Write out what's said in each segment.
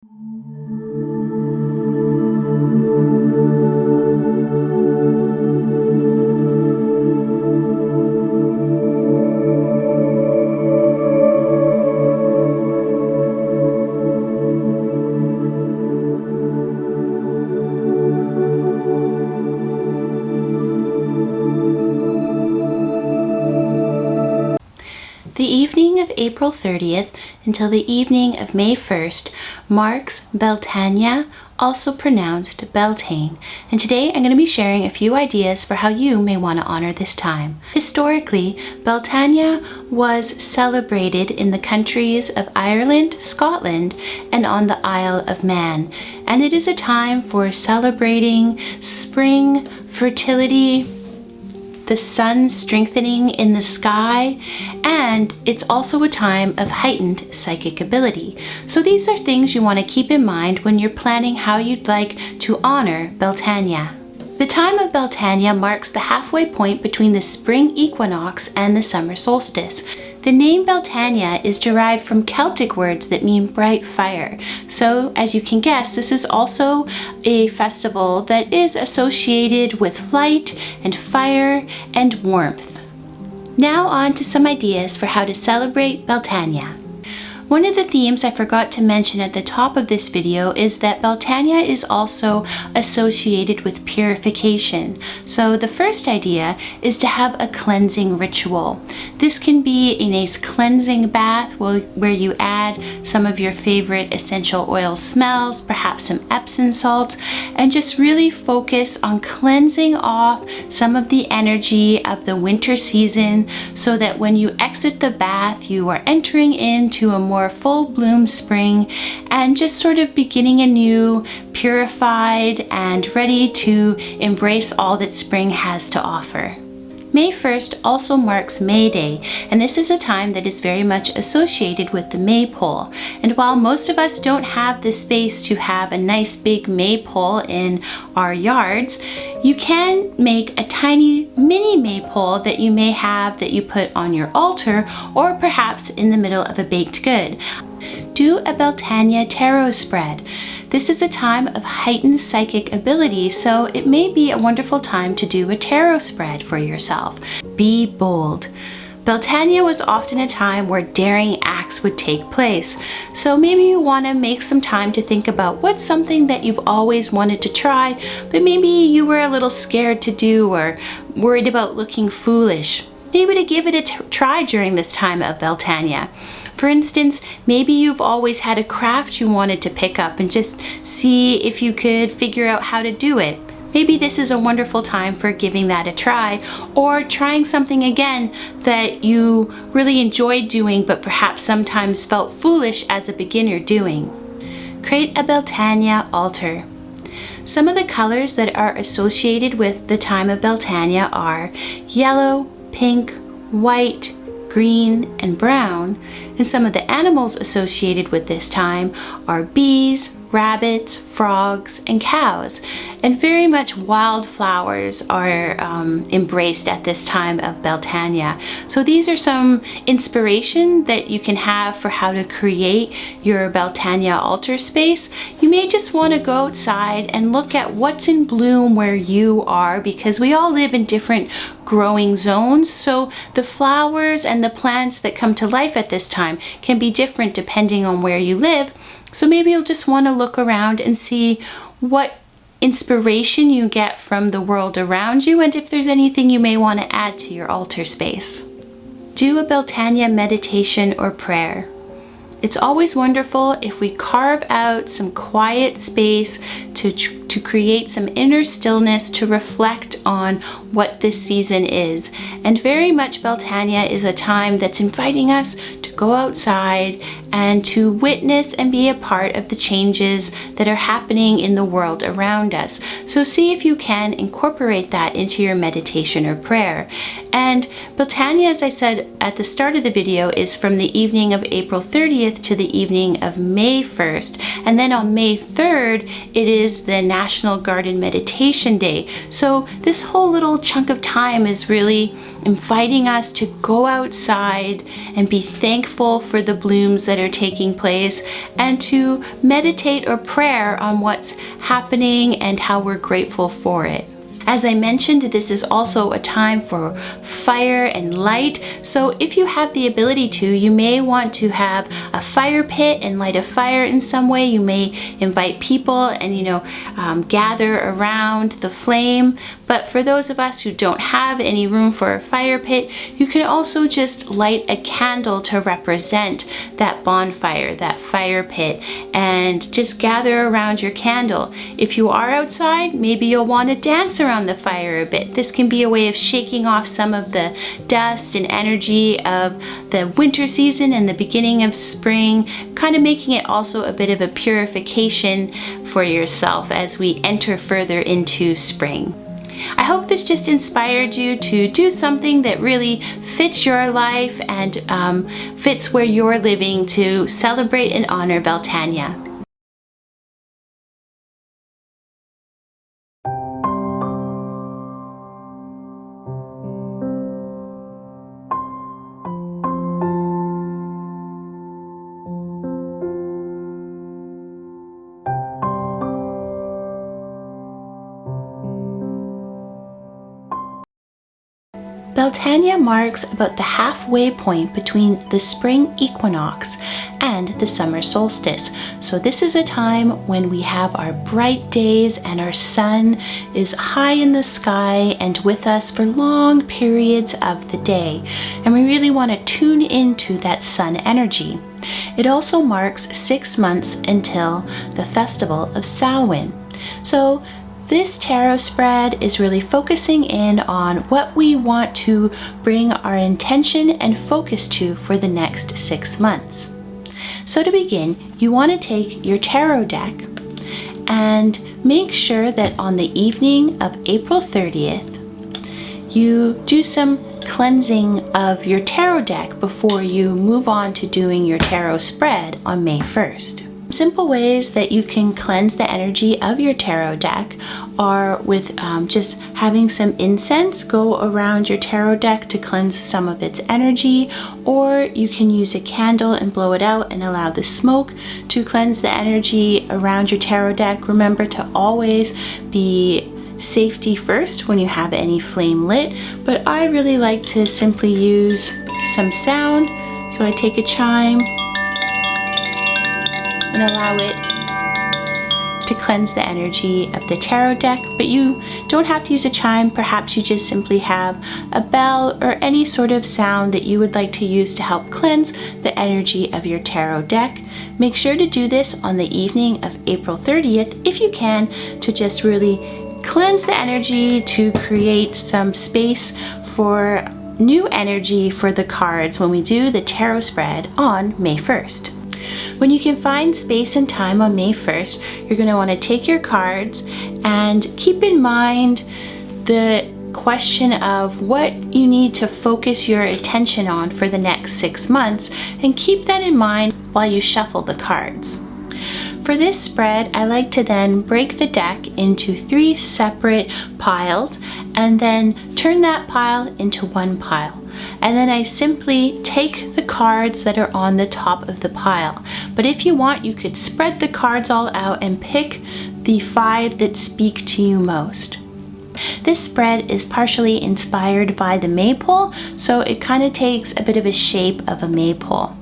The evening of April 30th until the evening of May 1st marks Beltane, also pronounced Beltane, and today I'm going to be sharing a few ideas for how you may want to honor this time. Historically, Beltane was celebrated in the countries of Ireland, Scotland, and on the Isle of Man, and it is a time for celebrating spring, fertility, the sun strengthening in the sky, and it's also a time of heightened psychic ability. So these are things you want to keep in mind when you're planning how you'd like to honor Beltane. The time of Beltane marks the halfway point between the spring equinox and the summer solstice. The name Beltane is derived from Celtic words that mean bright fire. So, as you can guess, this is also a festival that is associated with light and fire and warmth. Now on to some ideas for how to celebrate Beltane. One of the themes I forgot to mention at the top of this video is that Beltane is also associated with purification. So the first idea is to have a cleansing ritual. This can be a nice cleansing bath where you add some of your favorite essential oil smells, perhaps some Epsom salts, and just really focus on cleansing off some of the energy of the winter season so that when you exit the bath, you are entering into a more full bloom spring and just sort of beginning anew, purified and ready to embrace all that spring has to offer. May 1st also marks May Day, and this is a time that is very much associated with the maypole. And while most of us don't have the space to have a nice big maypole in our yards, you can make a tiny mini maypole that you may have that you put on your altar or perhaps in the middle of a baked good. Do a Beltane tarot spread. This is a time of heightened psychic ability, so it may be a wonderful time to do a tarot spread for yourself. Be bold. Beltane was often a time where daring acts would take place, so maybe you want to make some time to think about what's something that you've always wanted to try, but maybe you were a little scared to do or worried about looking foolish. Maybe to give it a try during this time of Beltane. For instance, maybe you've always had a craft you wanted to pick up and just see if you could figure out how to do it. Maybe this is a wonderful time for giving that a try, or trying something again that you really enjoyed doing but perhaps sometimes felt foolish as a beginner doing. Create a Beltane altar. Some of the colors that are associated with the time of Beltane are yellow, pink, white, green, and brown, and some of the animals associated with this time are bees, rabbits, frogs, and cows. And very much wildflowers are embraced at this time of Beltane. So these are some inspiration that you can have for how to create your Beltane altar space. You may just want to go outside and look at what's in bloom where you are, because we all live in different growing zones. So the flowers and the plants that come to life at this time can be different depending on where you live. So maybe you'll just want to look around and see what inspiration you get from the world around you, and if there's anything you may want to add to your altar space. Do a Beltane meditation or prayer. It's always wonderful if we carve out some quiet space to create some inner stillness to reflect on what this season is. And very much Beltane is a time that's inviting us to go outside and to witness and be a part of the changes that are happening in the world around us. So see if you can incorporate that into your meditation or prayer. And Beltane, as I said at the start of the video, is from the evening of April 30th to the evening of May 1st. And then on May 3rd, it is the National Garden Meditation Day. So this whole little chunk of time is really inviting us to go outside and be thankful for the blooms that are taking place, and to meditate or prayer on what's happening and how we're grateful for it. As I mentioned, this is also a time for fire and light. So if you have the ability to, you may want to have a fire pit and light a fire in some way. You may invite people and, gather around the flame. But for those of us who don't have any room for a fire pit, you can also just light a candle to represent that bonfire, that fire pit, and just gather around your candle. If you are outside, maybe you'll want to dance around the fire a bit. This can be a way of shaking off some of the dust and energy of the winter season and the beginning of spring, kind of making it also a bit of a purification for yourself as we enter further into spring. I hope this just inspired you to do something that really fits your life and fits where you're living, to celebrate and honor Beltane. Beltane marks about the halfway point between the spring equinox and the summer solstice. So this is a time when we have our bright days and our sun is high in the sky and with us for long periods of the day. And we really want to tune into that sun energy. It also marks 6 months until the festival of Samhain. So this tarot spread is really focusing in on what we want to bring our intention and focus to for the next 6 months. So to begin, you want to take your tarot deck and make sure that on the evening of April 30th, you do some cleansing of your tarot deck before you move on to doing your tarot spread on May 1st. Simple ways that you can cleanse the energy of your tarot deck are with just having some incense go around your tarot deck to cleanse some of its energy, or you can use a candle and blow it out and allow the smoke to cleanse the energy around your tarot deck. Remember to always be safety first when you have any flame lit, but I really like to simply use some sound. So I take a chime and allow it to cleanse the energy of the tarot deck. But you don't have to use a chime. Perhaps you just simply have a bell or any sort of sound that you would like to use to help cleanse the energy of your tarot deck. Make sure to do this on the evening of April 30th if you can, to just really cleanse the energy, to create some space for new energy for the cards when we do the tarot spread on May 1st. When you can find space and time on May 1st, you're going to want to take your cards and keep in mind the question of what you need to focus your attention on for the next 6 months, and keep that in mind while you shuffle the cards. For this spread, I like to then break the deck into 3 separate piles and then turn that pile into one pile. And then I simply take the cards that are on the top of the pile. But if you want, you could spread the cards all out and pick the 5 that speak to you most. This spread is partially inspired by the maypole, so it kind of takes a bit of a shape of a maypole.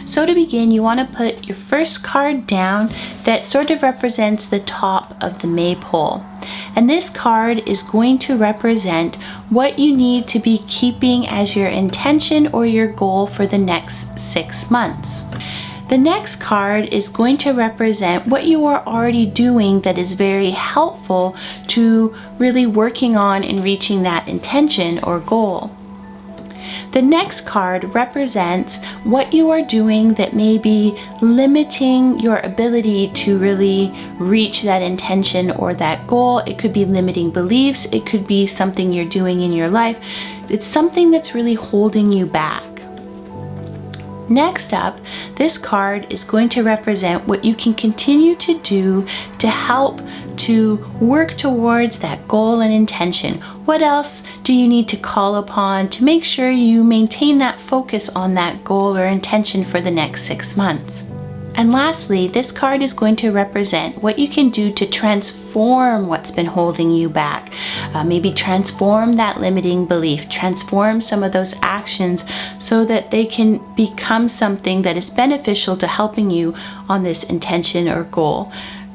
So to begin, you want to put your first card down that sort of represents the top of the maypole. And this card is going to represent what you need to be keeping as your intention or your goal for the next 6 months. The next card is going to represent what you are already doing that is very helpful to really working on and reaching that intention or goal. The next card represents what you are doing that may be limiting your ability to really reach that intention or that goal. It could be limiting beliefs. It could be something you're doing in your life. It's something that's really holding you back. Next up, this card is going to represent what you can continue to do to help to work towards that goal and intention? What else do you need to call upon to make sure you maintain that focus on that goal or intention for the next 6 months? And lastly, this card is going to represent what you can do to transform what's been holding you back. Maybe transform that limiting belief, transform some of those actions so that they can become something that is beneficial to helping you on this intention or goal.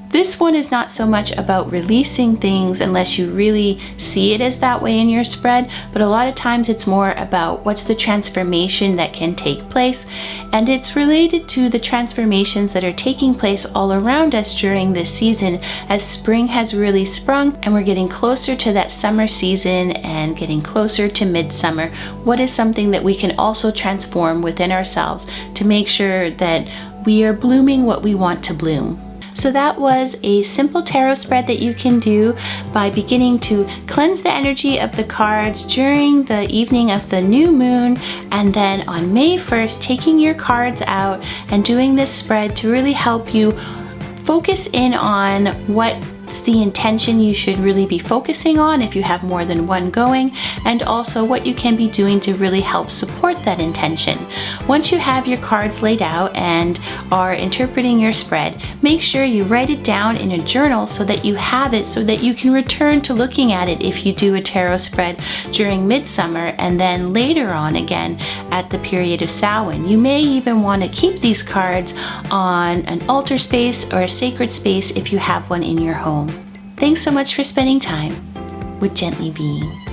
This one is not so much about releasing things unless you really see it as that way in your spread, but a lot of times it's more about what's the transformation that can take place, and it's related to the transformations that are taking place all around us during this season as spring has really sprung and we're getting closer to that summer season and getting closer to midsummer. What is something that we can also transform within ourselves to make sure that we are blooming what we want to bloom? So that was a simple tarot spread that you can do by beginning to cleanse the energy of the cards during the evening of the new moon, and then on May 1st taking your cards out and doing this spread to really help you focus in on what's the intention you should really be focusing on if you have more than one going, and also what you can be doing to really help support that intention. Once you have your cards laid out and are interpreting your spread, make sure you write it down in a journal so that you have it, so that you can return to looking at it if you do a tarot spread during midsummer and then later on again at the period of Samhain. You may even want to keep these cards on an altar space or a sacred space if you have one in your home. Thanks so much for spending time with Gently Being.